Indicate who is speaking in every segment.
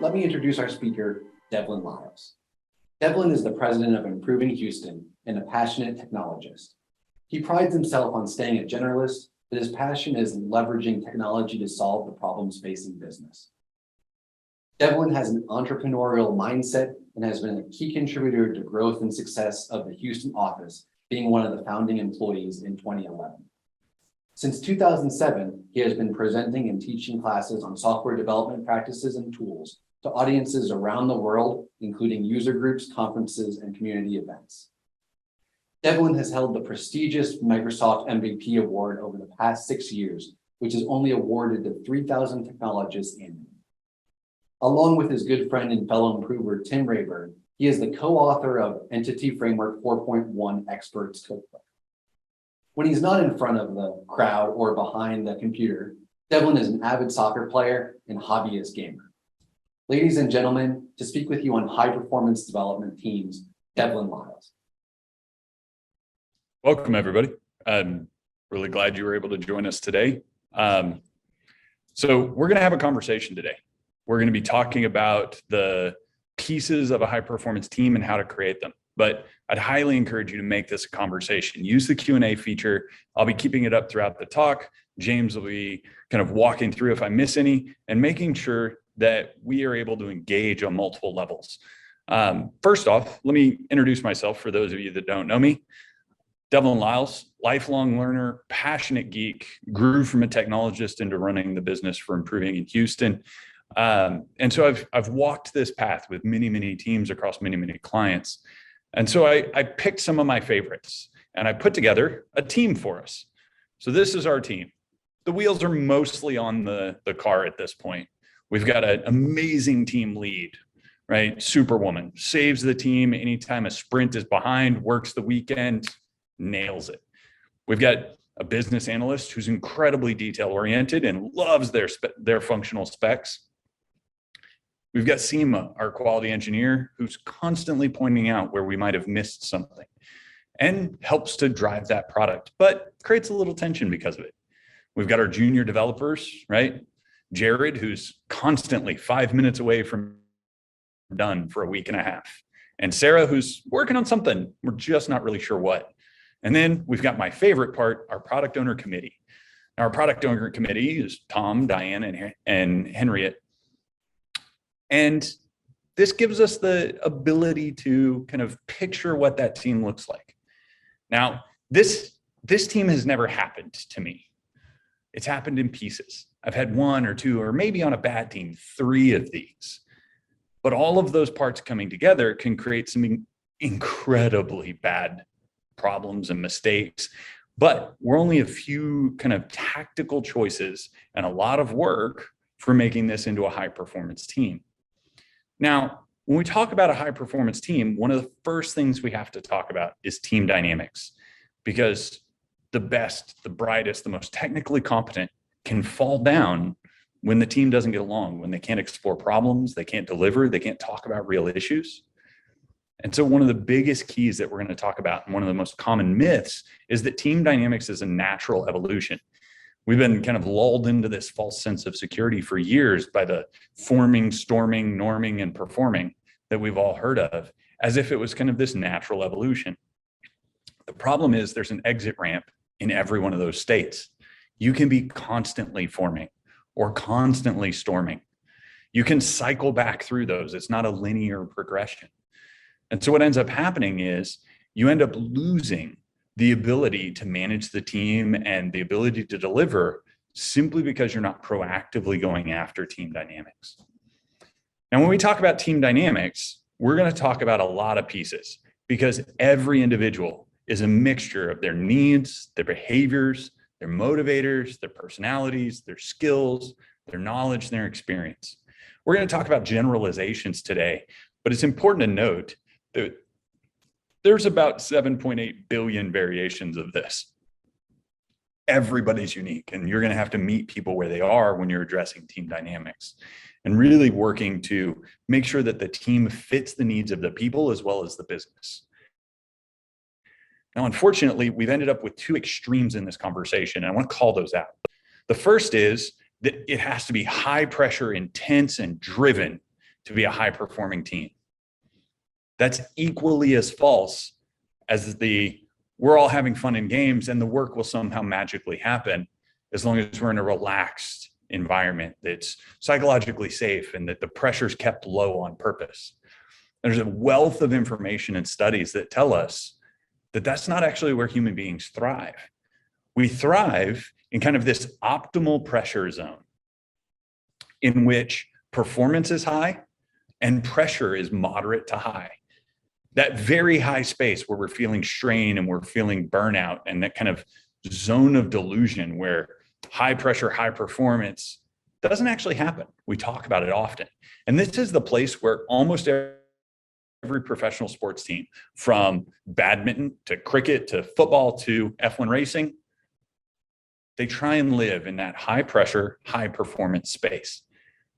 Speaker 1: let me introduce our speaker, Devlin Liles. Devlin is the president of Improving Houston and a passionate technologist. He prides himself on staying a generalist, but his passion is leveraging technology to solve the problems facing business. Devlin has an entrepreneurial mindset and has been a key contributor to growth and success of the Houston office, being one of the founding employees in 2011. Since 2007, he has been presenting and teaching classes on software development practices and tools to audiences around the world, including user groups, conferences, and community events. Devlin has held the prestigious Microsoft MVP award over the past 6 years, which is only awarded to 3,000 technologists annually. Along with his good friend and fellow improver, Tim Rayburn, he is the co-author of Entity Framework 4.1 Experts Cookbook. When he's not in front of the crowd or behind the computer, Devlin is an avid soccer player and hobbyist gamer. Ladies and gentlemen, to speak with you on high-performance development teams, Devlin Liles.
Speaker 2: Welcome, everybody. I'm really glad you were able to join us today. So we're going to have a conversation today. We're going to be talking about the pieces of a high-performance team and how to create them. But I'd highly encourage you to make this a conversation. Use the Q&A feature. I'll be keeping it up throughout the talk. James will be kind of walking through if I miss any and making sure that we are able to engage on multiple levels. First off, let me introduce myself for those of you that don't know me. Devlin Liles, lifelong learner, passionate geek, grew from a technologist into running the business for Improving in Houston. And so I've walked this path with many teams across many clients. And so I picked some of my favorites and I put together a team for us. So this is our team. The wheels are mostly on the car at this point. We've got an amazing team lead, right? Superwoman, saves the team anytime a sprint is behind, works the weekend, nails it. We've got a business analyst who's incredibly detail oriented and loves their functional specs. We've got Seema, our quality engineer, who's constantly pointing out where we might have missed something and helps to drive that product, but creates a little tension because of it. We've got our junior developers, right? Jared, who's constantly 5 minutes away from done for a week and a half. And Sarah, who's working on something. We're just not really sure what. And then we've got my favorite part, our product owner committee. Now, our product owner committee is Tom, Diane, and Henriette. And this gives us the ability to kind of picture what that team looks like. Now, this team has never happened to me. It's happened in pieces. I've had 1 or 2, or maybe on a bad team, 3 of these. But all of those parts coming together can create some incredibly bad problems and mistakes. But we're only a few kind of tactical choices and a lot of work for making this into a high performance team. Now, when we talk about a high performance team, one of the first things we have to talk about is team dynamics, because the best, the brightest, the most technically competent can fall down when the team doesn't get along, when they can't explore problems, they can't deliver, they can't talk about real issues. And so one of the biggest keys that we're going to talk about, and one of the most common myths, is that team dynamics is a natural evolution. We've been kind of lulled into this false sense of security for years by the forming, storming, norming, and performing that we've all heard of, as if it was kind of this natural evolution. The problem is there's an exit ramp in every one of those states. You can be constantly forming or constantly storming. You can cycle back through those. It's not a linear progression. And so what ends up happening is you end up losing the ability to manage the team and the ability to deliver simply because you're not proactively going after team dynamics. Now, when we talk about team dynamics, we're going to talk about a lot of pieces, because every individual is a mixture of their needs, their behaviors, their motivators, their personalities, their skills, their knowledge, and their experience. We're going to talk about generalizations today, but it's important to note that there's about 7.8 billion variations of this. Everybody's unique, and you're going to have to meet people where they are when you're addressing team dynamics and really working to make sure that the team fits the needs of the people as well as the business. Now, unfortunately, we've ended up with 2 extremes in this conversation, and I want to call those out. The first is that it has to be high pressure, intense, and driven to be a high performing team. That's equally as false as we're all having fun in games and the work will somehow magically happen as long as we're in a relaxed environment that's psychologically safe and that the pressure's kept low on purpose. There's a wealth of information and studies that tell us that that's not actually where human beings thrive. We thrive in kind of this optimal pressure zone in which performance is high and pressure is moderate to high. That very high space where we're feeling strain and we're feeling burnout, and that kind of zone of delusion where high pressure, high performance doesn't actually happen. We talk about it often. And this is the place where almost every professional sports team, from badminton to cricket to football to F1 racing, they try and live in that high pressure, high performance space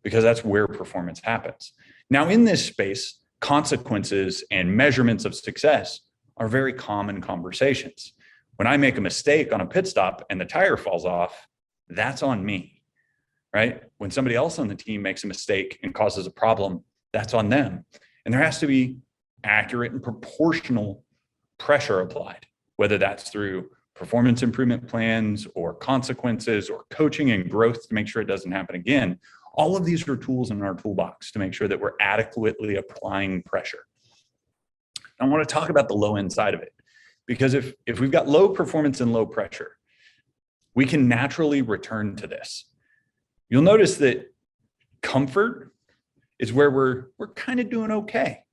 Speaker 2: because that's where performance happens. Now, in this space, consequences and measurements of success are very common conversations. When I make a mistake on a pit stop and the tire falls off, that's on me, right? When somebody else on the team makes a mistake and causes a problem, that's on them. And there has to be accurate and proportional pressure applied, whether that's through performance improvement plans or consequences or coaching and growth to make sure it doesn't happen again. All of these are tools in our toolbox to make sure that we're adequately applying pressure. I want to talk about the low end side of it, because if we've got low performance and low pressure, we can naturally return to this. You'll notice that comfort is where we're kind of doing okay,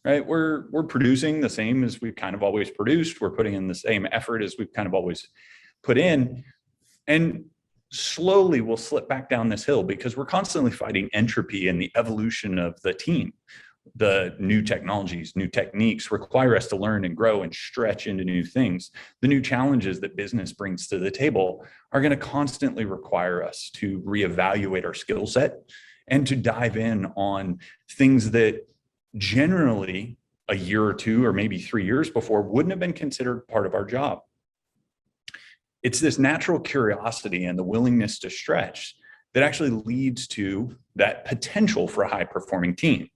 Speaker 2: right? We're producing the same as we've kind of always produced. We're putting in the same effort as we've kind of always put in. And slowly we'll slip back down this hill because we're constantly fighting entropy and the evolution of the team. The new technologies, new techniques require us to learn and grow and stretch into new things. The new challenges that business brings to the table are going to constantly require us to reevaluate our skill set and to dive in on things that generally a year or two or maybe 3 years before wouldn't have been considered part of our job. It's this natural curiosity and the willingness to stretch that actually leads to that potential for a high performing team.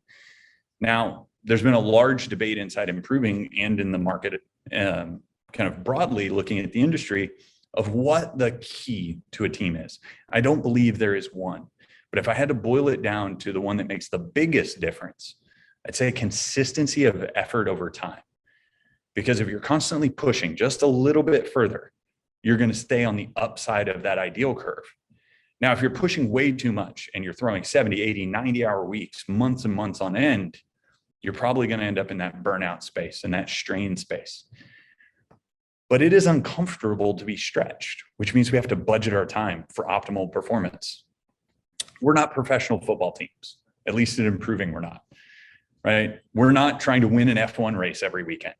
Speaker 2: Now, there's been a large debate inside improving and in the market, kind of broadly looking at the industry, of what the key to a team is. I don't believe there is one, but if I had to boil it down to the one that makes the biggest difference, I'd say a consistency of effort over time. Because if you're constantly pushing just a little bit further, you're going to stay on the upside of that ideal curve. Now, if you're pushing way too much and you're throwing 70, 80, 90-hour weeks, months and months on end, you're probably going to end up in that burnout space and that strain space. But it is uncomfortable to be stretched, which means we have to budget our time for optimal performance. We're not professional football teams, at least in improving, we're not, right? We're not trying to win an F1 race every weekend.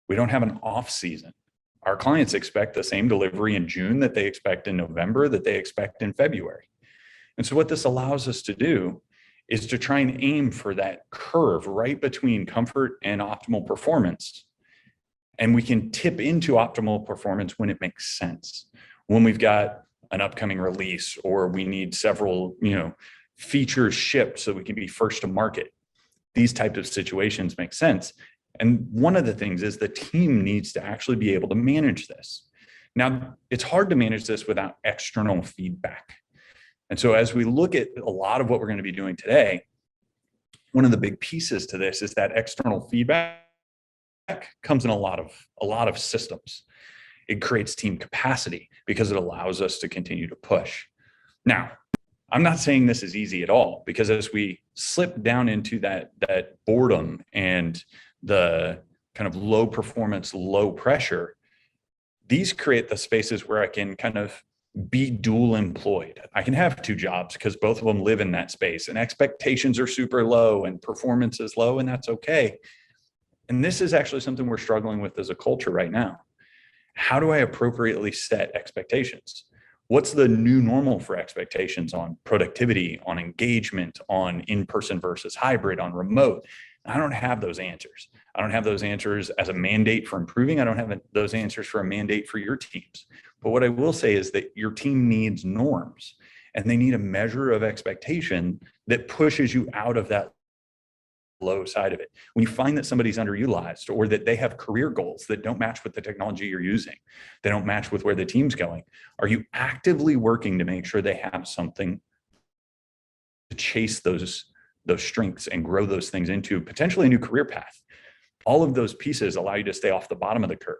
Speaker 2: We don't have an off season. Our clients expect the same delivery in June that they expect in November, that they expect in February. And so what this allows us to do is to try and aim for that curve right between comfort and optimal performance. And we can tip into optimal performance when it makes sense. When we've got an upcoming release or we need several, features shipped so we can be first to market. These types of situations make sense. And one of the things is the team needs to actually be able to manage this. Now, it's hard to manage this without external feedback. And so as we look at a lot of what we're going to be doing today, one of the big pieces to this is that external feedback comes in a lot of systems. It creates team capacity because it allows us to continue to push. Now, I'm not saying this is easy at all, because as we slip down into that boredom and the kind of low performance, low pressure, these create the spaces where I can kind of be dual employed. I can have two jobs because both of them live in that space and expectations are super low and performance is low, and that's okay. And this is actually something we're struggling with as a culture right now. How do I appropriately set expectations? What's the new normal for expectations on productivity, on engagement, on in-person versus hybrid, on remote? I don't have those answers. I don't have those answers as a mandate for improving. I don't have those answers for a mandate for your teams. But what I will say is that your team needs norms. And they need a measure of expectation that pushes you out of that low side of it. When you find that somebody's underutilized or that they have career goals that don't match with the technology you're using, they don't match with where the team's going, are you actively working to make sure they have something to chase those strengths and grow those things into potentially a new career path? All of those pieces allow you to stay off the bottom of the curve.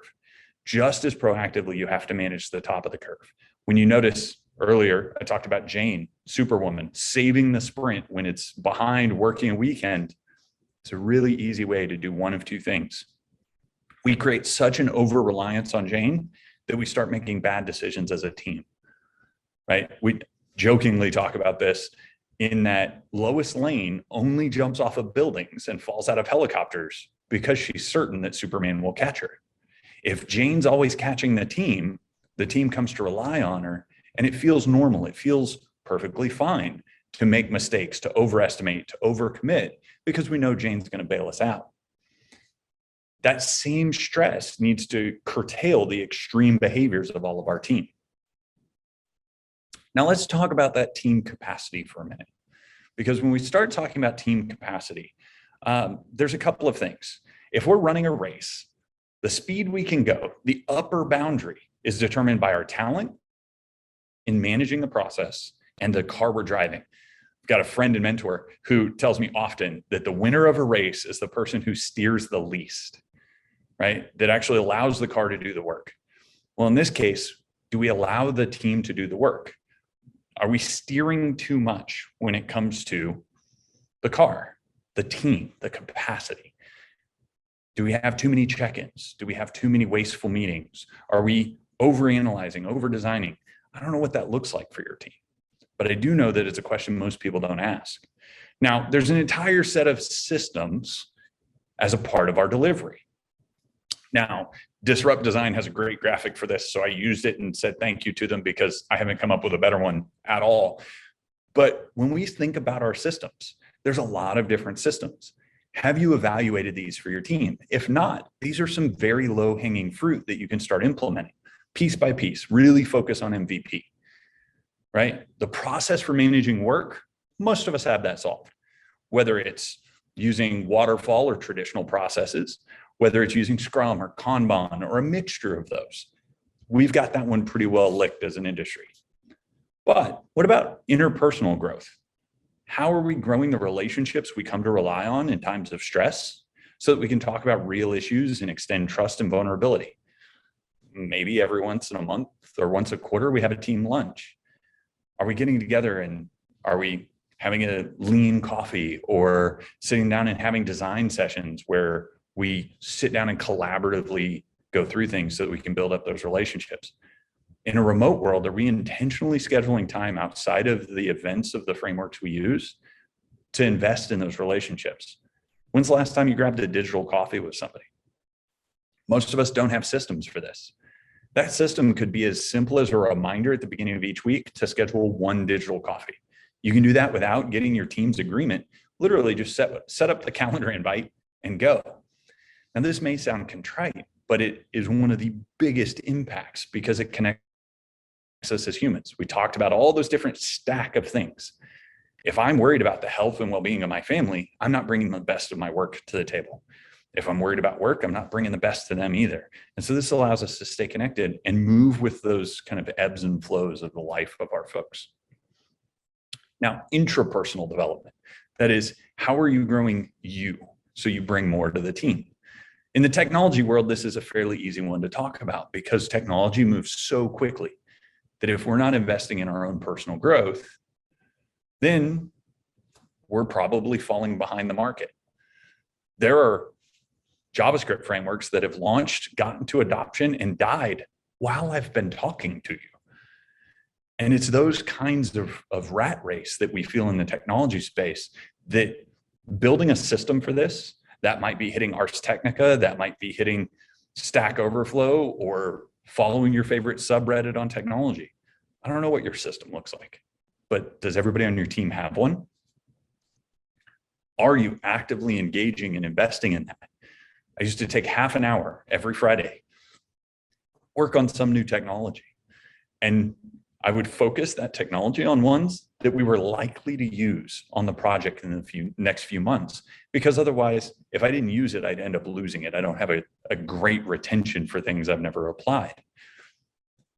Speaker 2: Just as proactively, you have to manage the top of the curve. When you notice earlier, I talked about Jane, Superwoman, saving the sprint when it's behind, working a weekend. It's a really easy way to do one of two things. We create such an over-reliance on Jane that we start making bad decisions as a team, right? We jokingly talk about this in that Lois Lane only jumps off of buildings and falls out of helicopters because she's certain that Superman will catch her. If Jane's always catching the team comes to rely on her, and it feels normal. It feels perfectly fine to make mistakes, to overestimate, to overcommit, because we know Jane's going to bail us out. That same stress needs to curtail the extreme behaviors of all of our team. Now let's talk about that team capacity for a minute, because when we start talking about team capacity, there's a couple of things. If we're running a race, the speed we can go, the upper boundary is determined by our talent in managing the process and the car we're driving. I've got a friend and mentor who tells me often that the winner of a race is the person who steers the least, right? That actually allows the car to do the work. Well, in this case, do we allow the team to do the work? Are we steering too much when it comes to the car, the team, the capacity? Do we have too many check-ins? Do we have too many wasteful meetings? Are we overanalyzing, over-designing? I don't know what that looks like for your team, but I do know that it's a question most people don't ask. Now, there's an entire set of systems as a part of our delivery. Now, Disrupt Design has a great graphic for this, so I used it and said thank you to them because I haven't come up with a better one at all. But when we think about our systems, there's a lot of different systems. Have you evaluated these for your team? If not, these are some very low-hanging fruit that you can start implementing piece by piece. Really focus on MVP, right? The process for managing work, most of us have that solved. Whether it's using waterfall or traditional processes, whether it's using Scrum or Kanban or a mixture of those, we've got that one pretty well licked as an industry. But what about interpersonal growth? How are we growing the relationships we come to rely on in times of stress so that we can talk about real issues and extend trust and vulnerability? Maybe every once in a month or once a quarter, we have a team lunch. Are we getting together and are we having a lean coffee or sitting down and having design sessions where we sit down and collaboratively go through things so that we can build up those relationships? In a remote world, are we intentionally scheduling time outside of the events of the frameworks we use to invest in those relationships? When's the last time you grabbed a digital coffee with somebody? Most of us don't have systems for this. That system could be as simple as a reminder at the beginning of each week to schedule one digital coffee. You can do that without getting your team's agreement. Literally just set up the calendar invite and go. Now, this may sound contrite, but it is one of the biggest impacts because it connects us as humans. We talked about all those different stack of things. If I'm worried about the health and well-being of my family, I'm not bringing the best of my work to the table. If I'm worried about work, I'm not bringing the best to them either. And so this allows us to stay connected and move with those kind of ebbs and flows of the life of our folks. Now, intrapersonal development. That is, how are you growing you so you bring more to the team? In the technology world, this is a fairly easy one to talk about because technology moves so quickly that if we're not investing in our own personal growth, then we're probably falling behind the market. There are JavaScript frameworks that have launched, gotten to adoption, and died while I've been talking to you. And it's those kinds of rat race that we feel in the technology space that building a system for this, that might be hitting Ars Technica, that might be hitting Stack Overflow, or following your favorite subreddit on technology. I don't know what your system looks like, but does everybody on your team have one? Are you actively engaging and investing in that? I used to take half an hour every Friday, work on some new technology. And I would focus that technology on ones that we were likely to use on the project in the next few months, because otherwise, if I didn't use it, I'd end up losing it. I don't have a great retention for things I've never applied.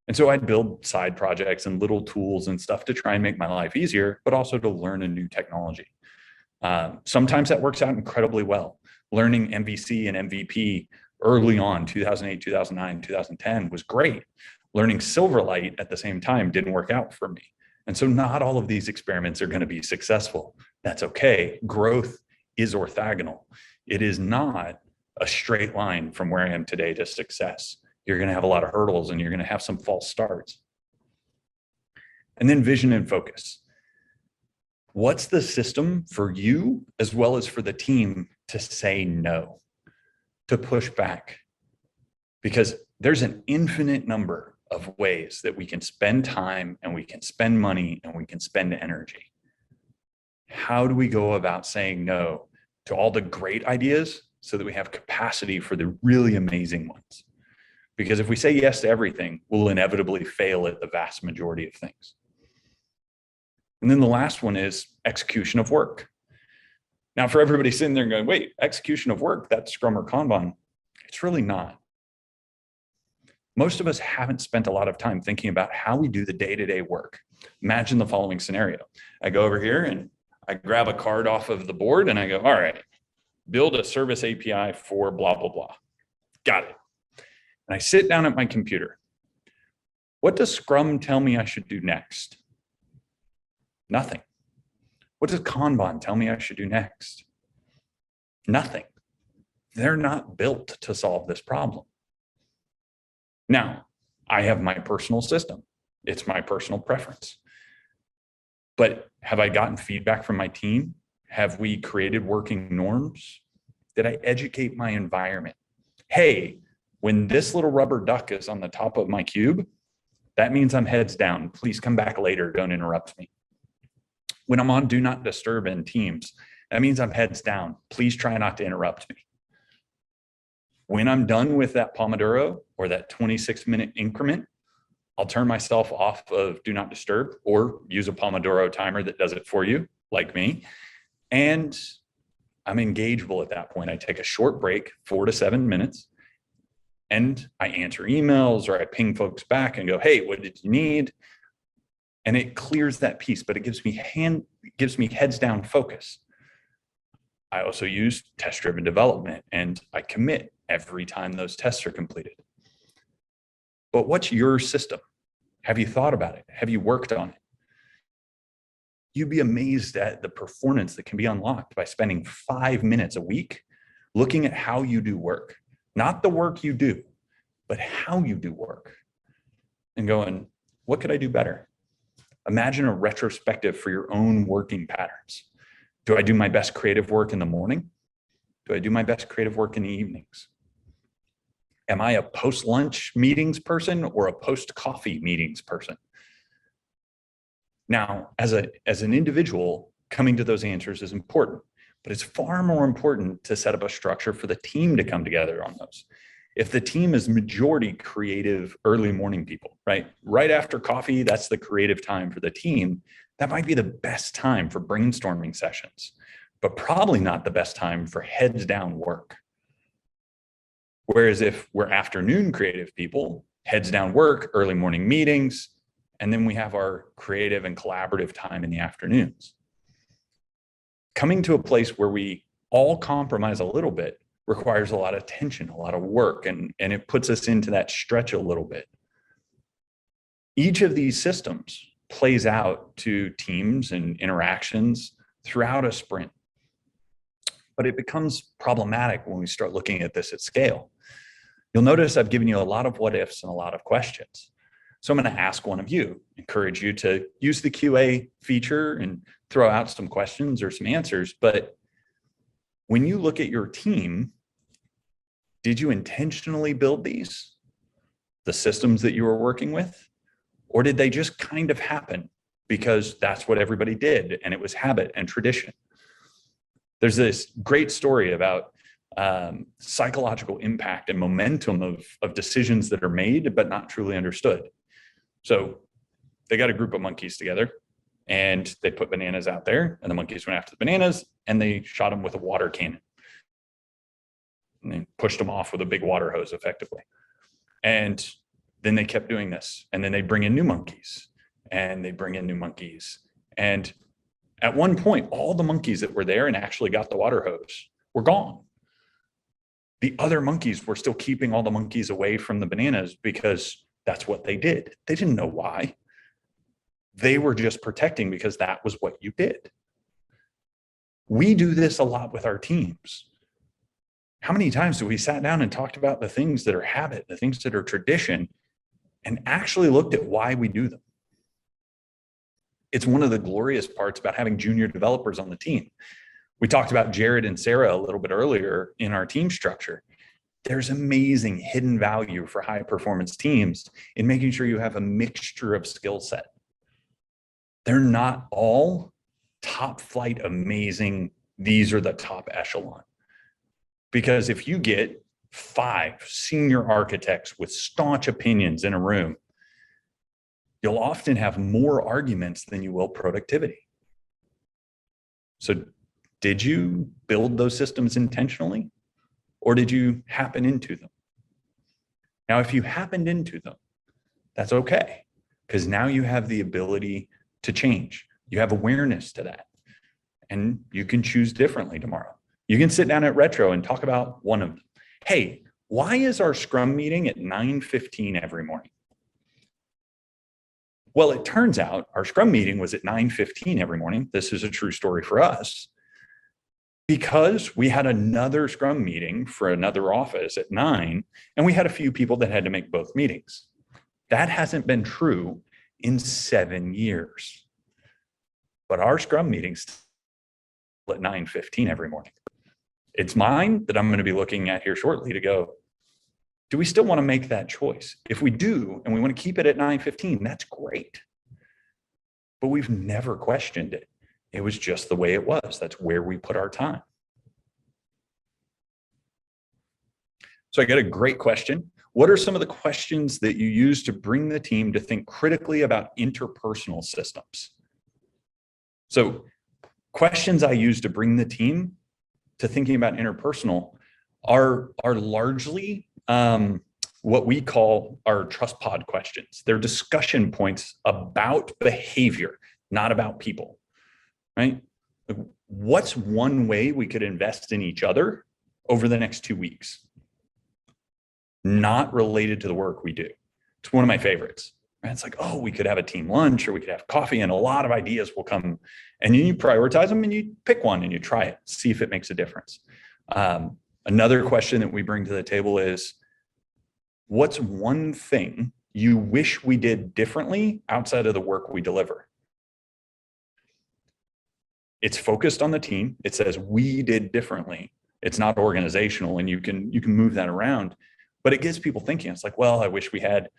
Speaker 2: And so I'd build side projects and little tools and stuff to try and make my life easier, but also to learn a new technology. Sometimes that works out incredibly well. Learning MVC and MVP early on, 2008, 2009, 2010 was great. Learning Silverlight at the same time didn't work out for me. And so not all of these experiments are going to be successful. That's okay. Growth is orthogonal. It is not a straight line from where I am today to success. You're going to have a lot of hurdles and you're going to have some false starts. And then vision and focus. What's the system for you as well as for the team to say no, to push back? Because there's an infinite number of ways that we can spend time and we can spend money and we can spend energy. How do we go about saying no to all the great ideas so that we have capacity for the really amazing ones? Because if we say yes to everything, we'll inevitably fail at the vast majority of things. And then the last one is execution of work. Now, for everybody sitting there going, wait, execution of work, that's Scrum or Kanban. It's really not. Most of us haven't spent a lot of time thinking about how we do the day-to-day work. Imagine the following scenario. I go over here and I grab a card off of the board and I go, all right, build a service API for blah, blah, blah. Got it. And I sit down at my computer. What does Scrum tell me I should do next? Nothing. What does Kanban tell me I should do next? Nothing. They're not built to solve this problem. Now, I have my personal system. It's my personal preference. But have I gotten feedback from my team? Have we created working norms? Did I educate my environment? Hey, when this little rubber duck is on the top of my cube, that means I'm heads down. Please come back later. Don't interrupt me. When I'm on Do Not Disturb in Teams, that means I'm heads down. Please try not to interrupt me. When I'm done with that Pomodoro or that 26-minute increment, I'll turn myself off of Do Not Disturb or use a Pomodoro timer that does it for you, like me. And I'm engageable at that point. I take a short break, 4 to 7 minutes, and I answer emails or I ping folks back and go, hey, what did you need? And it clears that piece, but it gives me heads down focus. I also use test-driven development and I commit every time those tests are completed. But what's your system? Have you thought about it? Have you worked on it? You'd be amazed at the performance that can be unlocked by spending 5 minutes a week looking at how you do work, not the work you do, but how you do work, and going, what could I do better? Imagine a retrospective for your own working patterns. Do I do my best creative work in the morning? Do I do my best creative work in the evenings? Am I a post-lunch meetings person or a post-coffee meetings person? Now, as an individual, coming to those answers is important, but it's far more important to set up a structure for the team to come together on those. If the team is majority creative early morning people, right after coffee, that's the creative time for the team. That might be the best time for brainstorming sessions, but probably not the best time for heads down work. Whereas if we're afternoon creative people, heads down work, early morning meetings, and then we have our creative and collaborative time in the afternoons. Coming to a place where we all compromise a little bit requires a lot of tension, a lot of work, and it puts us into that stretch a little bit. Each of these systems plays out to teams and interactions throughout a sprint. But it becomes problematic when we start looking at this at scale. You'll notice I've given you a lot of what ifs and a lot of questions. So I'm going to ask one of you, encourage you to use the QA feature and throw out some questions or some answers. But when you look at your team, did you intentionally build these, the systems that you were working with? Or did they just kind of happen because that's what everybody did and it was habit and tradition? There's this great story about psychological impact and momentum of decisions that are made but not truly understood. So they got a group of monkeys together and they put bananas out there, and the monkeys went after the bananas and they shot them with a water cannon. And they pushed them off with a big water hose effectively. And then they kept doing this. And then they bring in new monkeys and they bring in new monkeys. And at one point, all the monkeys that were there and actually got the water hose were gone. The other monkeys were still keeping all the monkeys away from the bananas because that's what they did. They didn't know why. They were just protecting because that was what you did. We do this a lot with our teams. How many times have we sat down and talked about the things that are habit, the things that are tradition, and actually looked at why we do them? It's one of the glorious parts about having junior developers on the team. We talked about Jared and Sarah a little bit earlier in our team structure. There's amazing hidden value for high performance teams in making sure you have a mixture of skill set. They're not all top flight amazing. These are the top echelon. Because if you get 5 senior architects with staunch opinions in a room, you'll often have more arguments than you will productivity. So did you build those systems intentionally, or did you happen into them? Now, if you happened into them, that's okay, because now you have the ability to change. You have awareness to that, and you can choose differently tomorrow. You can sit down at Retro and talk about one of them. Hey, why is our Scrum meeting at 9:15 every morning? Well, it turns out our Scrum meeting was at 9:15 every morning. This is a true story for us, because we had another Scrum meeting for another office at 9, and we had a few people that had to make both meetings. That hasn't been true in 7 years. But our Scrum meetings at 9:15 every morning. It's mine that I'm going to be looking at here shortly to go, do we still want to make that choice? If we do, and we want to keep it at 9:15, that's great. But we've never questioned it. It was just the way it was. That's where we put our time. So I got a great question. What are some of the questions that you use to bring the team to think critically about interpersonal systems? So questions I use to bring the team to thinking about interpersonal are largely what we call our trust pod questions. They're discussion points about behavior, not about people, right? What's one way we could invest in each other over the next 2 weeks? Not related to the work we do. It's one of my favorites. Right? It's like, oh, we could have a team lunch, or we could have coffee, and a lot of ideas will come, and you prioritize them and you pick one and you try it, see if it makes a difference. Another question that we bring to the table is, what's one thing you wish we did differently outside of the work we deliver? It's focused on the team. It says we did differently. It's not organizational, and you can move that around, but it gets people thinking. It's like, well, I wish we had,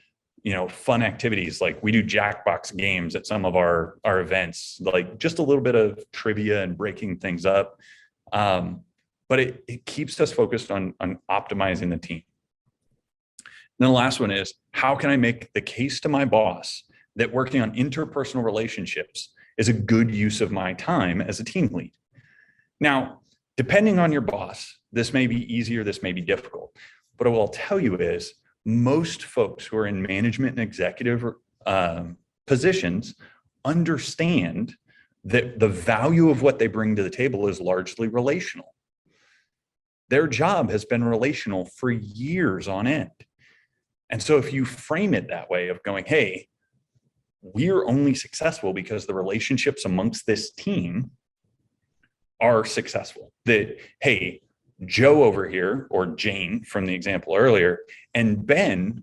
Speaker 2: fun activities. Like we do Jackbox games at some of our events, like just a little bit of trivia and breaking things up. But it keeps us focused on optimizing the team. And then the last one is, how can I make the case to my boss that working on interpersonal relationships is a good use of my time as a team lead? Now, depending on your boss, this may be easier, this may be difficult. But what I'll tell you is, most folks who are in management and executive positions understand that the value of what they bring to the table is largely relational. Their job has been relational for years on end. And so if you frame it that way of going, hey, we're only successful because the relationships amongst this team are successful. That, hey, Joe over here, or Jane from the example earlier, and Ben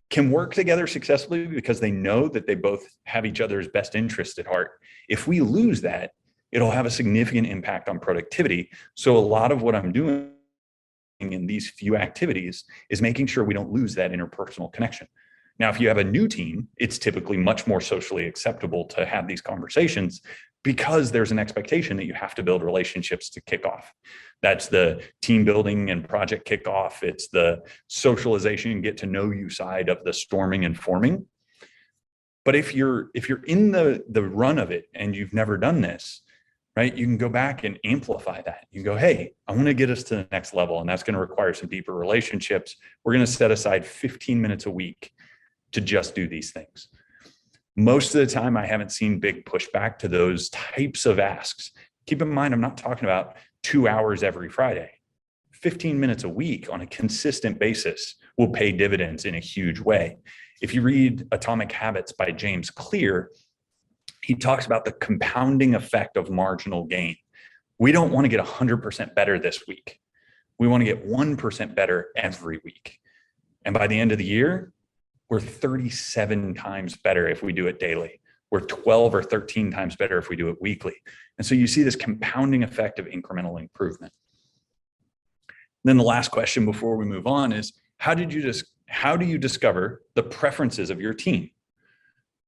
Speaker 2: can work together successfully because they know that they both have each other's best interest at heart. If we lose that, it'll have a significant impact on productivity. So a lot of what I'm doing in these few activities is making sure we don't lose that interpersonal connection. Now, if you have a new team, it's typically much more socially acceptable to have these conversations because there's an expectation that you have to build relationships to kick off. That's the team building and project kickoff. It's the socialization, get to know you side of the storming and forming. But if you're in the run of it and you've never done this, right, you can go back and amplify that. You can go, hey, I want to get us to the next level, and that's going to require some deeper relationships. We're going to set aside 15 minutes a week to just do these things. Most of the time, I haven't seen big pushback to those types of asks. Keep in mind, I'm not talking about 2 hours every Friday. 15 minutes a week on a consistent basis will pay dividends in a huge way. If you read Atomic Habits by James Clear, he talks about the compounding effect of marginal gain. We don't want to get 100% better this week. We want to get 1% better every week. And by the end of the year, we're 37 times better if we do it daily. We're 12 or 13 times better if we do it weekly. And so you see this compounding effect of incremental improvement. Then the last question before we move on is, how do you discover the preferences of your team?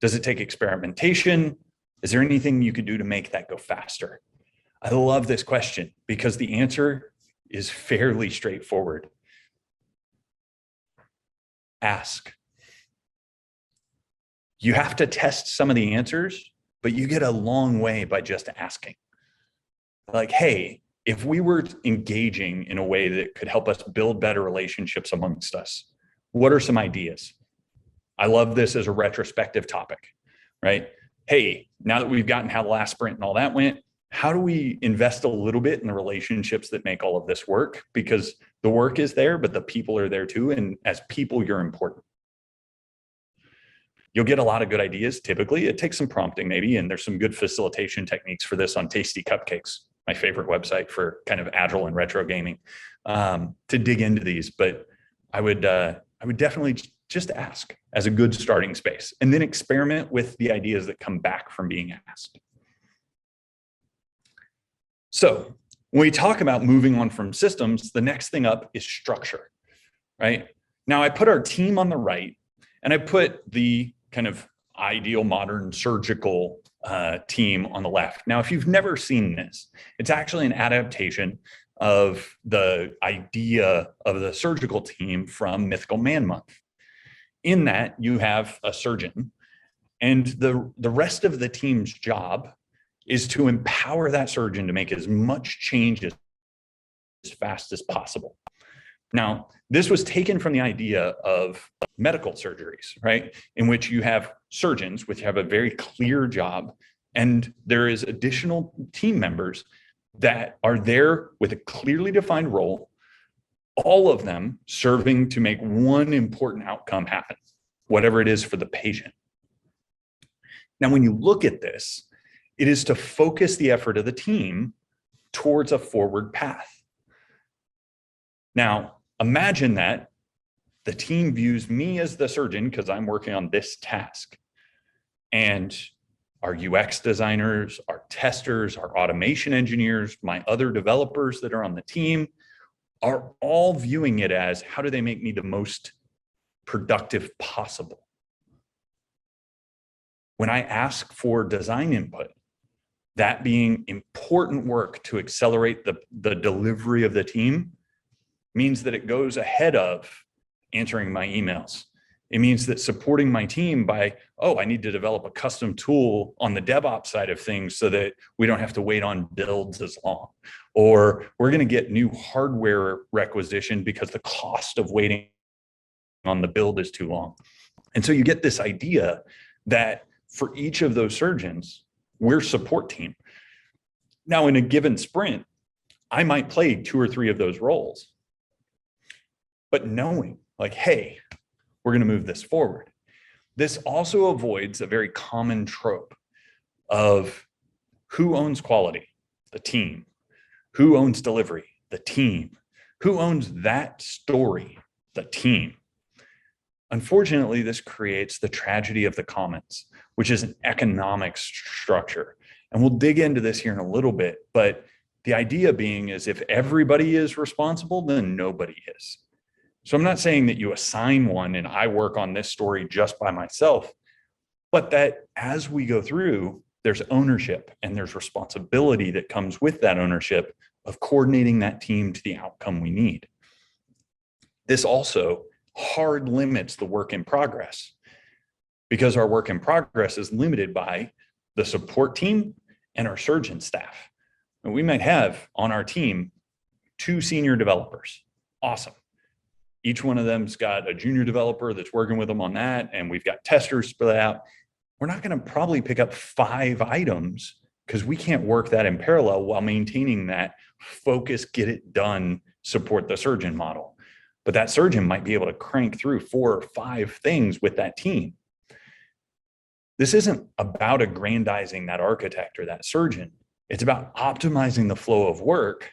Speaker 2: Does it take experimentation? Is there anything you could do to make that go faster? I love this question because the answer is fairly straightforward. Ask. You have to test some of the answers, but you get a long way by just asking. Like, hey, if we were engaging in a way that could help us build better relationships amongst us, what are some ideas? I love this as a retrospective topic, right? Hey, now that we've gotten how the last sprint and all that went, how do we invest a little bit in the relationships that make all of this work? Because the work is there, but the people are there too. And as people, you're important. You'll get a lot of good ideas. Typically, it takes some prompting maybe, and there's some good facilitation techniques for this on Tasty Cupcakes, my favorite website for kind of agile and retro gaming, to dig into these. But I would definitely just ask as a good starting space, and then experiment with the ideas that come back from being asked. So when we talk about moving on from systems, the next thing up is structure, right? Now I put our team on the right, and I put the kind of ideal modern surgical team on the left. Now, if you've never seen this, it's actually an adaptation of the idea of the surgical team from Mythical Man Month. In that, you have a surgeon, and the rest of the team's job is to empower that surgeon to make as much change as fast as possible. Now, this was taken from the idea of medical surgeries, right? In which you have surgeons, which have a very clear job, and there is additional team members that are there with a clearly defined role, all of them serving to make one important outcome happen, whatever it is for the patient. Now, when you look at this, it is to focus the effort of the team towards a forward path. Now, imagine that the team views me as the surgeon because I'm working on this task. And our UX designers, our testers, our automation engineers, my other developers that are on the team are all viewing it as, how do they make me the most productive possible? When I ask for design input, that being important work to accelerate the delivery of the team, means that it goes ahead of answering my emails. It means that supporting my team by, oh, I need to develop a custom tool on the DevOps side of things so that we don't have to wait on builds as long. Or we're going to get new hardware requisitioned because the cost of waiting on the build is too long. And so you get this idea that for each of those surgeons, we're support team. Now, in a given sprint, I might play 2 or 3 of those roles. But knowing like, hey, we're going to move this forward. This also avoids a very common trope of who owns quality? The team. Who owns delivery? The team. Who owns that story? The team. Unfortunately, this creates the tragedy of the commons, which is an economic structure. And we'll dig into this here in a little bit, but the idea being is if everybody is responsible, then nobody is. So I'm not saying that you assign one and I work on this story just by myself, but that as we go through, there's ownership and there's responsibility that comes with that ownership of coordinating that team to the outcome we need. This also hard limits the work in progress because our work in progress is limited by the support team and our surgeon staff. And we might have on our team 2 senior developers. Awesome. Each one of them's got a junior developer that's working with them on that, and we've got testers split out. We're not going to probably pick up 5 items because we can't work that in parallel while maintaining that focus, get it done, support the surgeon model. But that surgeon might be able to crank through 4 or 5 things with that team. This isn't about aggrandizing that architect or that surgeon. It's about optimizing the flow of work.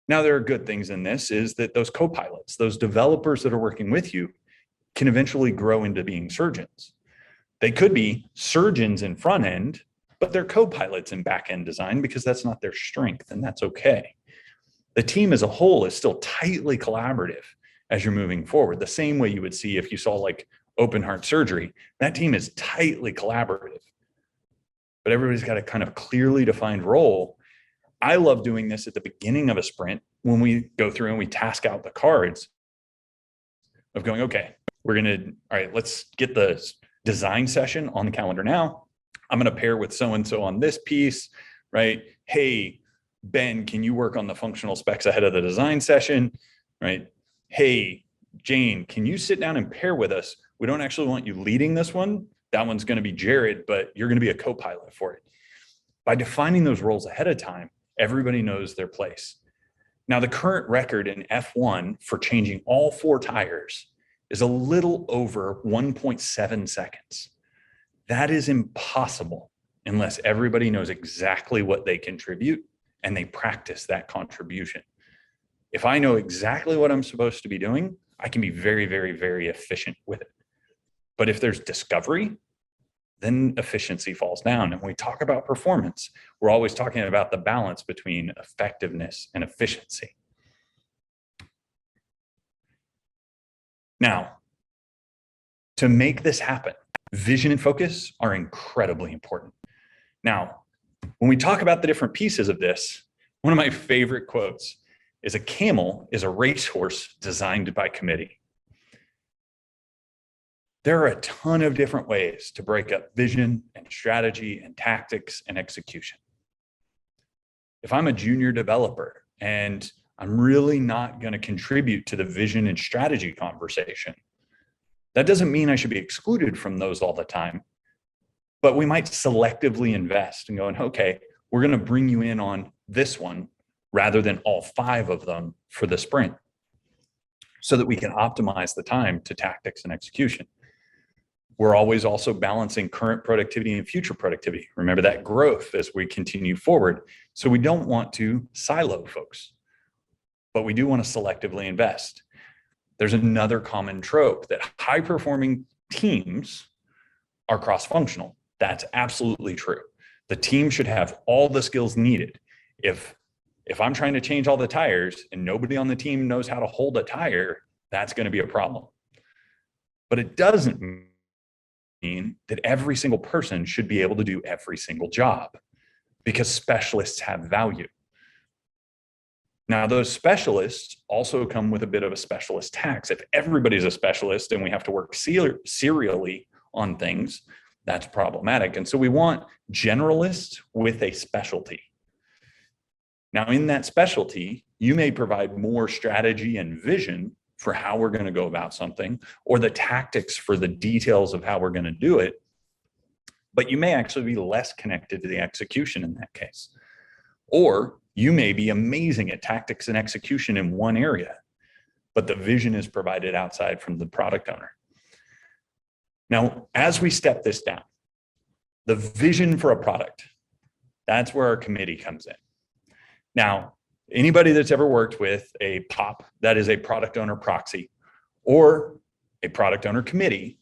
Speaker 2: Now, there are good things in this is that those co-pilots, those developers that are working with you can eventually grow into being surgeons. They could be surgeons in front end, but they're co-pilots in back end design because that's not their strength, and that's okay. The team as a whole is still tightly collaborative as you're moving forward, the same way you would see if you saw like open heart surgery. That team is tightly collaborative, but everybody's got a kind of clearly defined role. I love doing this at the beginning of a sprint when we go through and we task out the cards of going, okay, all right, let's get the design session on the calendar now. I'm going to pair with so-and-so on this piece, right? Hey, Ben, can you work on the functional specs ahead of the design session, right? Hey, Jane, can you sit down and pair with us? We don't actually want you leading this one. That one's going to be Jared, but you're going to be a co-pilot for it. By defining those roles ahead of time, everybody knows their place. Now, the current record in F1 for changing all 4 tires is a little over 1.7 seconds. That is impossible unless everybody knows exactly what they contribute and they practice that contribution. If I know exactly what I'm supposed to be doing, I can be very, very, very efficient with it. But if there's discovery, then efficiency falls down. And when we talk about performance, we're always talking about the balance between effectiveness and efficiency. Now, to make this happen, vision and focus are incredibly important. Now, when we talk about the different pieces of this, one of my favorite quotes is, "A camel is a racehorse designed by committee." There are a ton of different ways to break up vision and strategy and tactics and execution. If I'm a junior developer and I'm really not going to contribute to the vision and strategy conversation, that doesn't mean I should be excluded from those all the time, but we might selectively invest and going, okay, we're going to bring you in on this one rather than all 5 of them for the sprint so that we can optimize the time to tactics and execution. We're always also balancing current productivity and future productivity. Remember that growth as we continue forward. So we don't want to silo folks, but we do want to selectively invest. There's another common trope that high-performing teams are cross-functional. That's absolutely true. The team should have all the skills needed. If I'm trying to change all the tires and nobody on the team knows how to hold a tire, that's going to be a problem. But it doesn't mean that every single person should be able to do every single job, because specialists have value. Now, those specialists also come with a bit of a specialist tax. If everybody's a specialist and we have to work serially on things, that's problematic. And so we want generalists with a specialty. Now, in that specialty, you may provide more strategy and vision for how we're going to go about something, or the tactics for the details of how we're going to do it, but you may actually be less connected to the execution in that case. Or you may be amazing at tactics and execution in one area, but the vision is provided outside from the product owner. Now, as we step this down, the vision for a product, that's where our committee comes in. Now, anybody that's ever worked with a POP, that is a product owner proxy, or a product owner committee,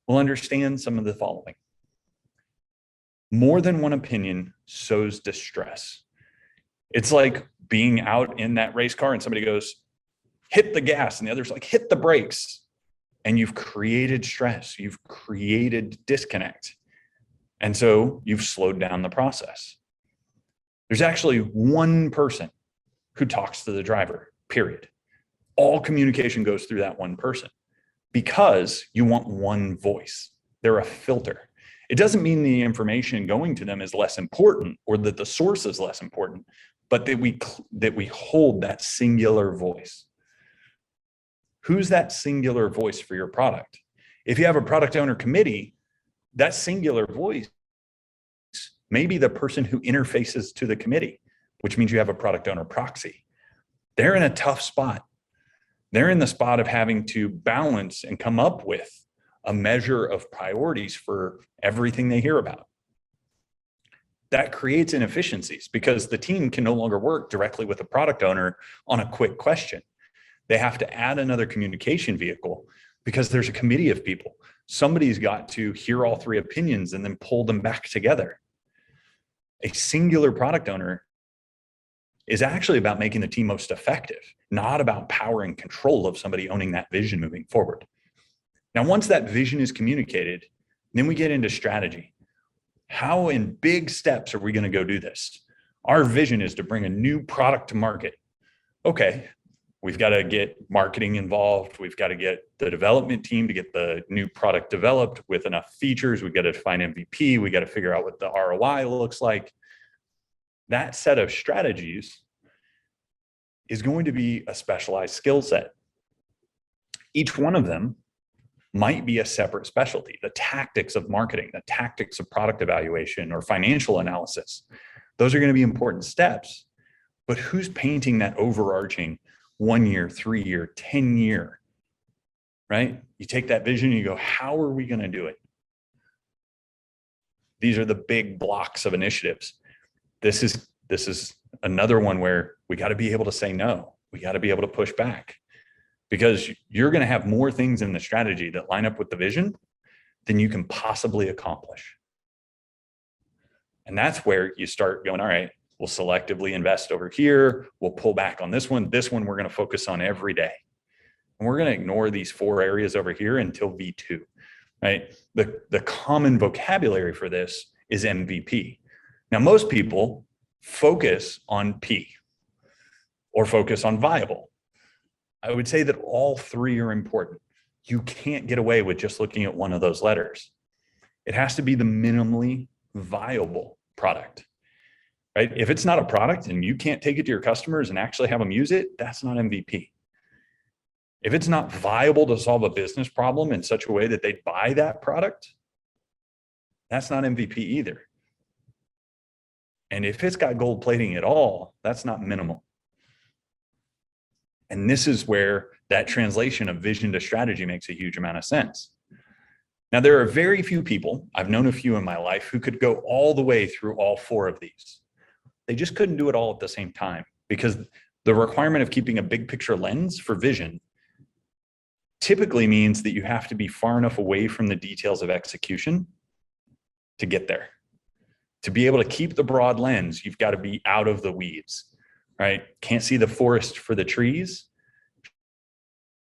Speaker 2: will understand some of the following. More than one opinion sows distress. It's like being out in that race car and somebody goes, hit the gas, and the other's like, hit the brakes. And you've created stress, you've created disconnect. And so you've slowed down the process. There's actually one person who talks to the driver, period. All communication goes through that one person because you want one voice. They're a filter. It doesn't mean the information going to them is less important or that the source is less important, but that we hold that singular voice. Who's that singular voice for your product? If you have a product owner committee, that singular voice may be the person who interfaces to the committee, which means you have a product owner proxy. They're in a tough spot. They're in the spot of having to balance and come up with a measure of priorities for everything they hear about. That creates inefficiencies because the team can no longer work directly with the product owner on a quick question. They have to add another communication vehicle because there's a committee of people. Somebody's got to hear all three opinions and then pull them back together. A singular product owner is actually about making the team most effective, not about power and control of somebody owning that vision moving forward. Now, once that vision is communicated, then we get into strategy. How in big steps are we going to go do this? Our vision is to bring a new product to market. Okay, we've got to get marketing involved. We've got to get the development team to get the new product developed with enough features. We've got to define MVP. We got to figure out what the ROI looks like. That set of strategies is going to be a specialized skill set. Each one of them might be a separate specialty. The tactics of marketing, the tactics of product evaluation or financial analysis, those are going to be important steps. But who's painting that overarching 1 year, 3 year, 10 year, right? You take that vision and you go, how are we going to do it? These are the big blocks of initiatives. This is another one where we got to be able to say no. We got to be able to push back because you're going to have more things in the strategy that line up with the vision than you can possibly accomplish. And that's where you start going, all right, we'll selectively invest over here. We'll pull back on this one. This one we're going to focus on every day. And we're going to ignore these 4 areas over here until V2, right? The common vocabulary for this is MVP. Now, most people focus on P or focus on viable. I would say that all 3 are important. You can't get away with just looking at one of those letters. It has to be the minimally viable product, right? If it's not a product and you can't take it to your customers and actually have them use it, that's not MVP. If it's not viable to solve a business problem in such a way that they buy that product, that's not MVP either. And if it's got gold plating at all, that's not minimal. And this is where that translation of vision to strategy makes a huge amount of sense. Now, there are very few people, I've known a few in my life, who could go all the way through all 4 of these. They just couldn't do it all at the same time because the requirement of keeping a big picture lens for vision typically means that you have to be far enough away from the details of execution to get there. To be able to keep the broad lens, you've got to be out of the weeds, right? Can't see the forest for the trees.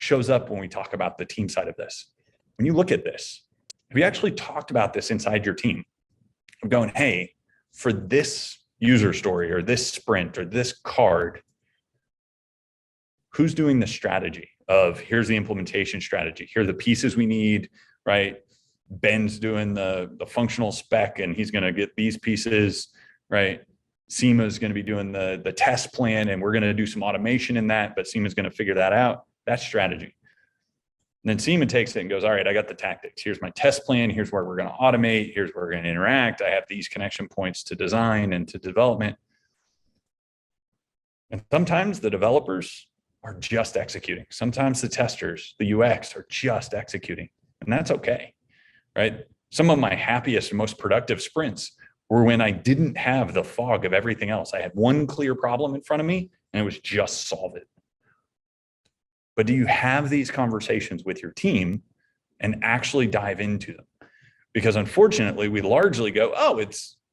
Speaker 2: Shows up when we talk about the team side of this. When you look at this, have you actually talked about this inside your team? I'm going, hey, for this user story or this sprint or this card, who's doing the strategy of here's the implementation strategy, here are the pieces we need, right? Ben's doing the functional spec and he's going to get these pieces, right? Seema's going to be doing the test plan and we're going to do some automation in that, but Seema's going to figure that out. That's strategy. And then Seema takes it and goes, all right, I got the tactics. Here's my test plan. Here's where we're going to automate. Here's where we're going to interact. I have these connection points to design and to development. And sometimes the developers are just executing. Sometimes the testers, the UX are just executing, and that's okay. Right? Some of my happiest and most productive sprints were when I didn't have the fog of everything else. I had one clear problem in front of me and it was just solve it. But do you have these conversations with your team and actually dive into them? Because unfortunately, we largely go, oh,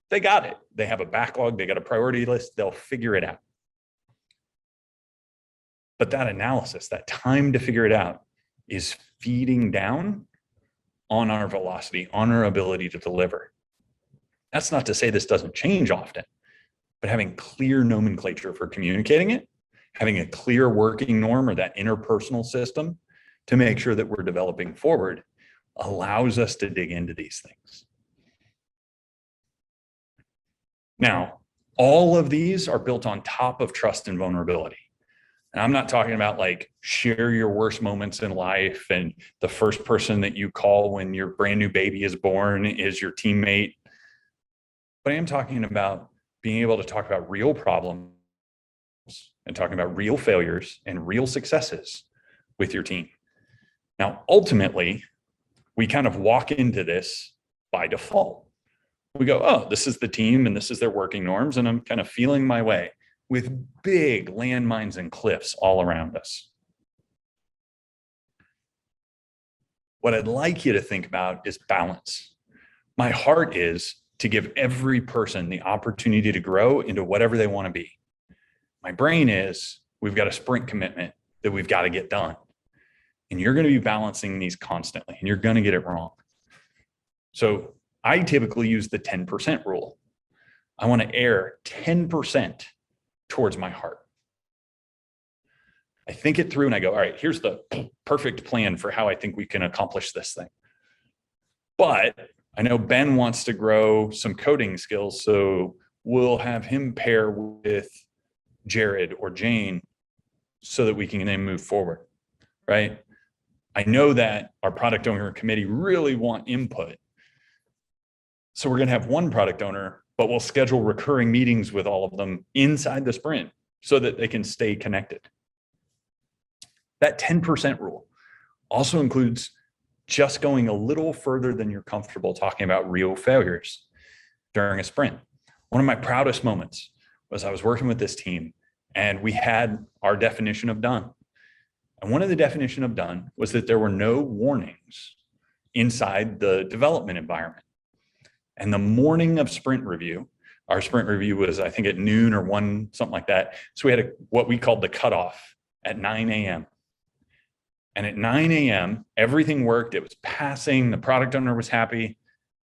Speaker 2: they got it. They have a backlog, they got a priority list, they'll figure it out. But that analysis, that time to figure it out is feeding down on our velocity, on our ability to deliver. That's not to say this doesn't change often, but having clear nomenclature for communicating it, having a clear working norm or that interpersonal system to make sure that we're developing forward allows us to dig into these things. Now, all of these are built on top of trust and vulnerability. And I'm not talking about like share your worst moments in life and the first person that you call when your brand new baby is born is your teammate. But I am talking about being able to talk about real problems and talking about real failures and real successes with your team. Now, ultimately, we kind of walk into this by default. We go, oh, this is the team and this is their working norms, and I'm kind of feeling my way with big landmines and cliffs all around us. What I'd like you to think about is balance. My heart is to give every person the opportunity to grow into whatever they want to be. My brain is, we've got a sprint commitment that we've got to get done. And you're going to be balancing these constantly, and you're going to get it wrong. So I typically use the 10% rule. I want to err 10% towards my heart. I think it through and I go, all right, here's the perfect plan for how I think we can accomplish this thing. But I know Ben wants to grow some coding skills, so we'll have him pair with Jared or Jane so that we can then move forward, right? I know that our product owner committee really want input. So we're going to have one product owner, but we'll schedule recurring meetings with all of them inside the sprint so that they can stay connected. That 10% rule also includes just going a little further than you're comfortable talking about real failures during a sprint. One of my proudest moments was I was working with this team and we had our definition of done. And one of the definition of done was that there were no warnings inside the development environment. And the morning of sprint review, our sprint review was, I think, at noon or 1, something like that. So we had what we called the cutoff at 9 a.m. And at 9 a.m., everything worked. It was passing. The product owner was happy.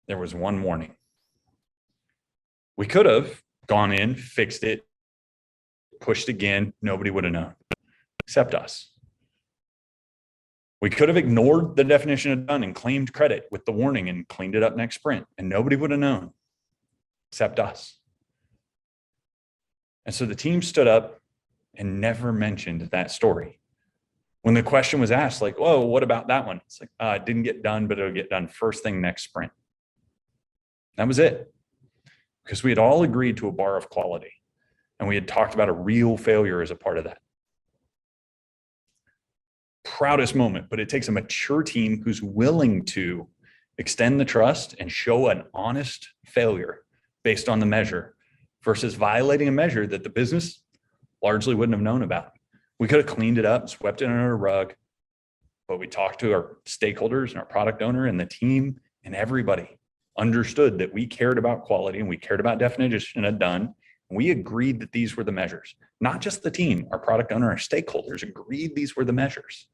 Speaker 2: There was one warning. We could have gone in, fixed it, pushed again. Nobody would have known, except us. We could have ignored the definition of done and claimed credit with the warning and cleaned it up next sprint, and nobody would have known, except us. And so the team stood up and never mentioned that story. When the question was asked, like, whoa, what about that one? It's like, it didn't get done, but it'll get done first thing next sprint. That was it. Because we had all agreed to a bar of quality, and we had talked about a real failure as a part of that. Proudest moment, but it takes a mature team who's willing to extend the trust and show an honest failure based on the measure versus violating a measure that the business largely wouldn't have known about. We could have cleaned it up, swept it under a rug, but we talked to our stakeholders and our product owner and the team, and everybody understood that we cared about quality and we cared about definition of done. We agreed that these were the measures, not just the team, our product owner, our stakeholders agreed these were the measures.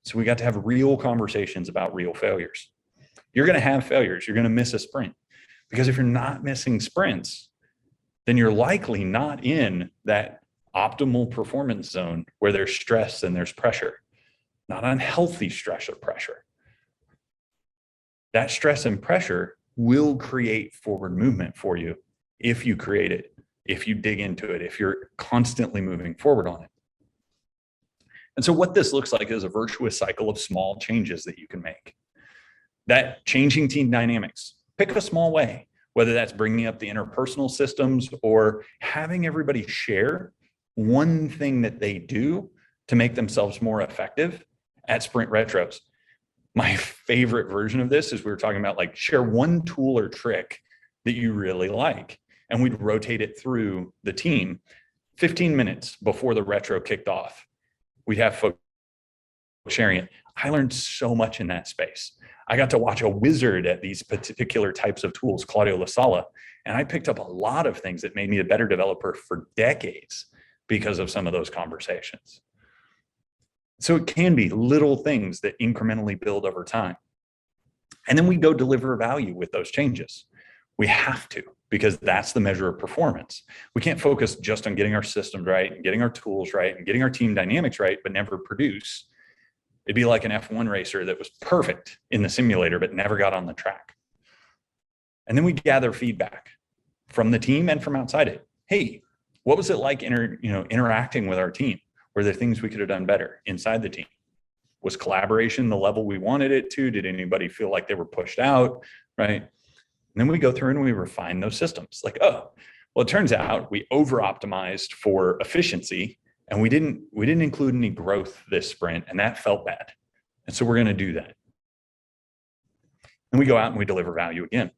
Speaker 2: So we got to have real conversations about real failures. You're going to have failures. You're going to miss a sprint, because if you're not missing sprints, then you're likely not in that optimal performance zone where there's stress and there's pressure, not unhealthy stress or pressure. That stress and pressure will create forward movement for you if you create it, if you dig into it, if you're constantly moving forward on it. And so what this looks like is a virtuous cycle of small changes that you can make. That changing team dynamics, pick a small way, whether that's bringing up the interpersonal systems or having everybody share one thing that they do to make themselves more effective at sprint retros. My favorite version of this is we were talking about, like, share one tool or trick that you really like, and we'd rotate it through the team. 15 minutes before the retro kicked off, we'd have folks sharing it. I learned so much in that space. I got to watch a wizard at these particular types of tools, Claudio Lasala, and I picked up a lot of things that made me a better developer for decades because of some of those conversations. So it can be little things that incrementally build over time. And then we go deliver value with those changes. We have to, because that's the measure of performance. We can't focus just on getting our systems right and getting our tools right and getting our team dynamics right, but never produce. It'd be like an F1 racer that was perfect in the simulator, but never got on the track. And then we gather feedback from the team and from outside it. Hey, what was it like interacting with our team? Were there things we could have done better inside the team? Was collaboration the level we wanted it to? Did anybody feel like they were pushed out, right? And then we go through and we refine those systems. Like, oh, well, it turns out we over-optimized for efficiency and we didn't include any growth this sprint, and that felt bad. And so we're going to do that. And we go out and we deliver value again.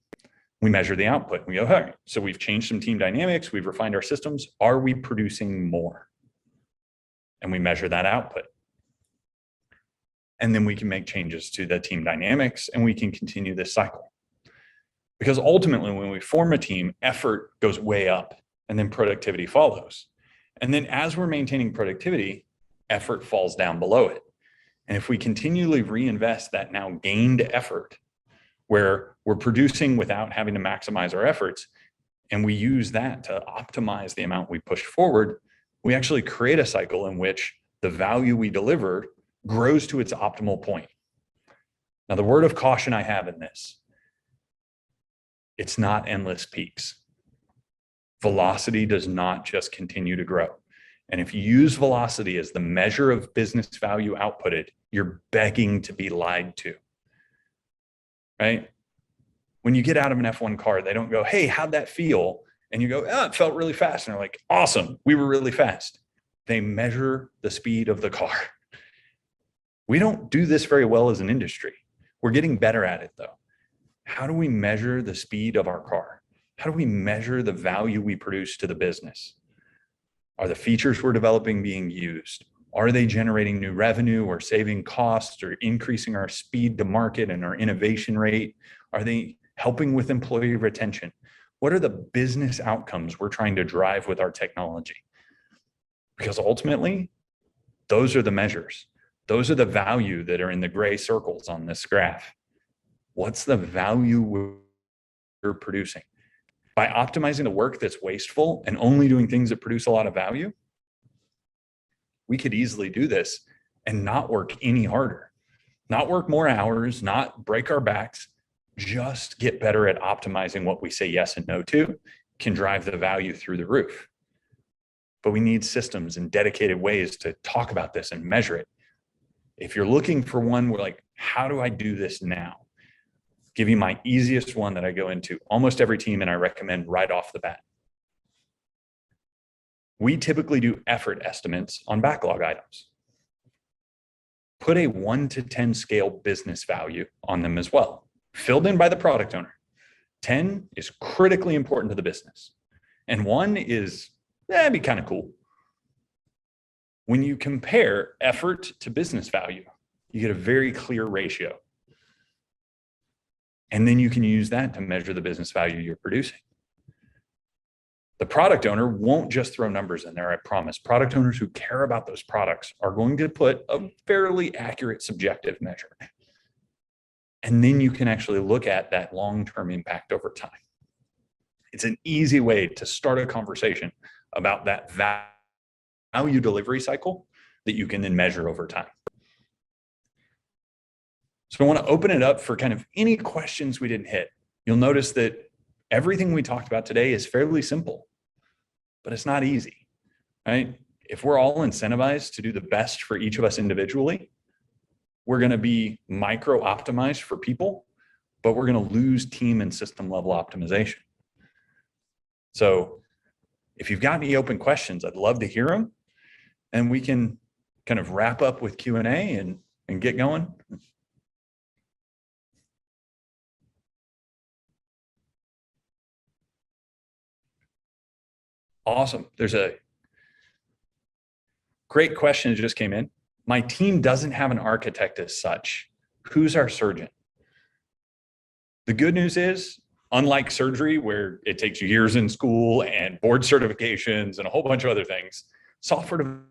Speaker 2: We measure the output. We go, all right, so we've changed some team dynamics. We've refined our systems. Are we producing more? And we measure that output. And then we can make changes to the team dynamics and we can continue this cycle. Because ultimately, when we form a team, effort goes way up and then productivity follows. And then as we're maintaining productivity, effort falls down below it. And if we continually reinvest that now gained effort, where we're producing without having to maximize our efforts, and we use that to optimize the amount we push forward, we actually create a cycle in which the value we deliver grows to its optimal point. Now, the word of caution I have in this, it's not endless peaks. Velocity does not just continue to grow. And if you use velocity as the measure of business value outputted, you're begging to be lied to, right? When you get out of an F1 car, they don't go, hey, how'd that feel? And you go, oh, it felt really fast. And they're like, awesome, we were really fast. They measure the speed of the car. We don't do this very well as an industry. We're getting better at it though. How do we measure the speed of our car? How do we measure the value we produce to the business? Are the features we're developing being used? Are they generating new revenue or saving costs or increasing our speed to market and our innovation rate? Are they helping with employee retention? What are the business outcomes we're trying to drive with our technology? Because ultimately, those are the measures. Those are the value that are in the gray circles on this graph. What's the value we're producing? By optimizing the work that's wasteful and only doing things that produce a lot of value, we could easily do this and not work any harder, not work more hours, not break our backs, just get better at optimizing what we say yes and no to, can drive the value through the roof. But we need systems and dedicated ways to talk about this and measure it. If you're looking for one, we're like, how do I do this now? Give you my easiest one that I go into almost every team and I recommend right off the bat. We typically do effort estimates on backlog items. Put a 1 to 10 scale business value on them as well, filled in by the product owner. 10 is critically important to the business. And 1 is, that'd be kind of cool. When you compare effort to business value, you get a very clear ratio. And then you can use that to measure the business value you're producing. The product owner won't just throw numbers in there, I promise. Product owners who care about those products are going to put a fairly accurate subjective measure. And then you can actually look at that long-term impact over time. It's an easy way to start a conversation about that value delivery cycle that you can then measure over time. So I want to open it up for kind of any questions we didn't hit. You'll notice that everything we talked about today is fairly simple, but it's not easy, right? If we're all incentivized to do the best for each of us individually, we're going to be micro optimized for people, but we're going to lose team and system level optimization. So if you've got any open questions, I'd love to hear them, and we can kind of wrap up with Q&A and get going. Awesome. There's a great question that just came in. My team doesn't have an architect as such. Who's our surgeon? The good news is, unlike surgery, where it takes years in school and board certifications and a whole bunch of other things, software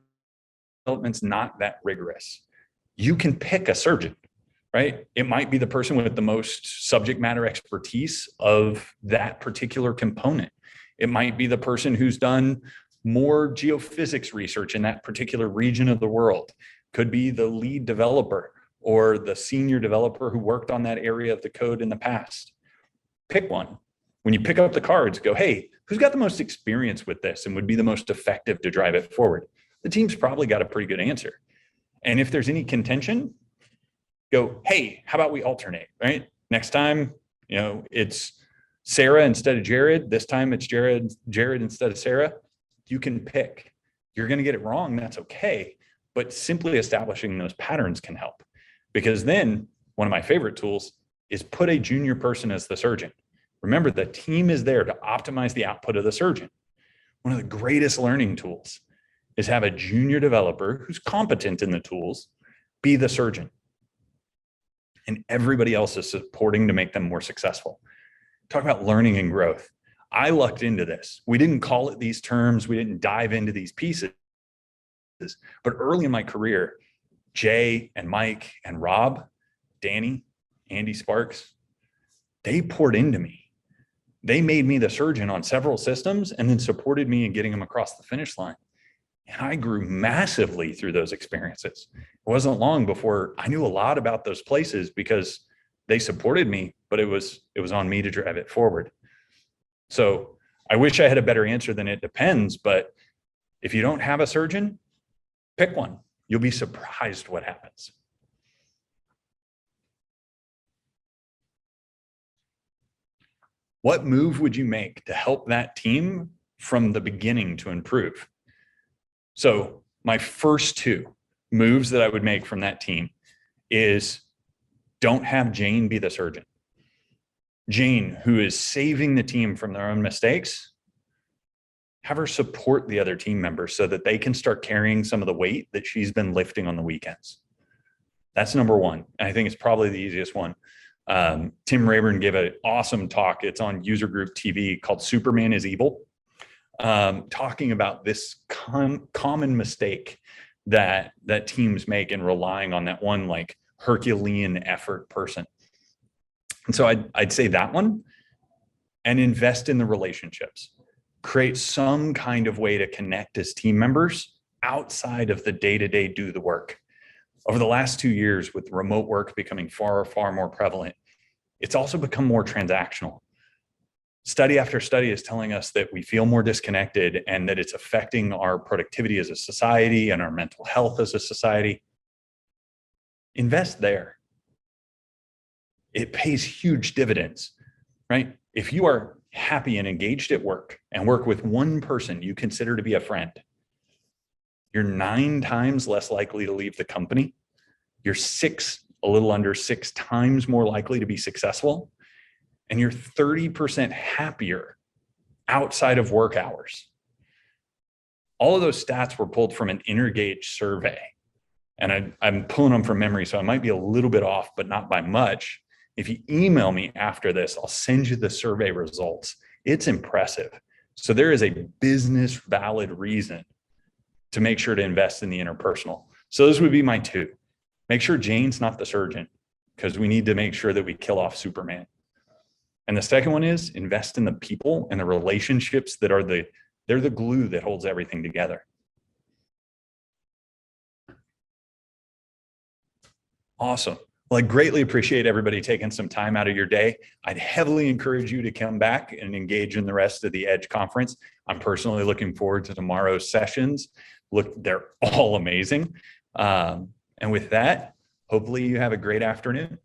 Speaker 2: development's not that rigorous. You can pick a surgeon, right? It might be the person with the most subject matter expertise of that particular component. It might be the person who's done more geophysics research in that particular region of the world. could be the lead developer or the senior developer who worked on that area of the code in the past. Pick one. When you pick up the cards, go, hey, who's got the most experience with this and would be the most effective to drive it forward? The team's probably got a pretty good answer. And if there's any contention, go, hey, how about we alternate, right? Next time, it's Sarah instead of Jared. This time it's Jared instead of Sarah. You can pick. You're going to get it wrong. That's okay. But simply establishing those patterns can help. Because then one of my favorite tools is put a junior person as the surgeon. Remember, the team is there to optimize the output of the surgeon. One of the greatest learning tools is have a junior developer who's competent in the tools be the surgeon. And everybody else is supporting to make them more successful. Talk about learning and growth. I lucked into this. We didn't call it these terms. We didn't dive into these pieces. But early in my career, Jay and Mike and Rob, Danny, Andy Sparks, they poured into me. They made me the surgeon on several systems and then supported me in getting them across the finish line. And I grew massively through those experiences. It wasn't long before I knew a lot about those places because they supported me, but it was on me to drive it forward. So I wish I had a better answer than it depends, but if you don't have a surgeon, pick one. You'll be surprised what happens. What move would you make to help that team from the beginning to improve? So my first two moves that I would make from that team is don't have Jane be the surgeon. Jane, who is saving the team from their own mistakes, have her support the other team members so that they can start carrying some of the weight that she's been lifting on the weekends. That's number one. And I think it's probably the easiest one. Tim Rayburn gave an awesome talk. It's on User Group TV called Superman is Evil, talking about this common mistake that teams make in relying on that one like Herculean effort person. And so I'd say that one, and invest in the relationships. Create some kind of way to connect as team members outside of the day-to-day do the work. Over the last 2 years, with remote work becoming far, far more prevalent, it's also become more transactional. Study after study is telling us that we feel more disconnected and that it's affecting our productivity as a society and our mental health as a society. Invest there. It pays huge dividends, right? If you are happy and engaged at work and work with one person you consider to be a friend, you're 9 times less likely to leave the company. You're a little under 6 times more likely to be successful. And you're 30% happier outside of work hours. All of those stats were pulled from an Intergage survey. And I'm pulling them from memory, so I might be a little bit off, but not by much. If you email me after this, I'll send you the survey results. It's impressive. So there is a business valid reason to make sure to invest in the interpersonal. So those would be my 2. Make sure Jane's not the surgeon, because we need to make sure that we kill off Superman. And the second one is invest in the people and the relationships that are they're the glue that holds everything together. Awesome. Well, I greatly appreciate everybody taking some time out of your day. I'd heavily encourage you to come back and engage in the rest of the EDGE conference. I'm personally looking forward to tomorrow's sessions. Look, they're all amazing. And with that, hopefully you have a great afternoon.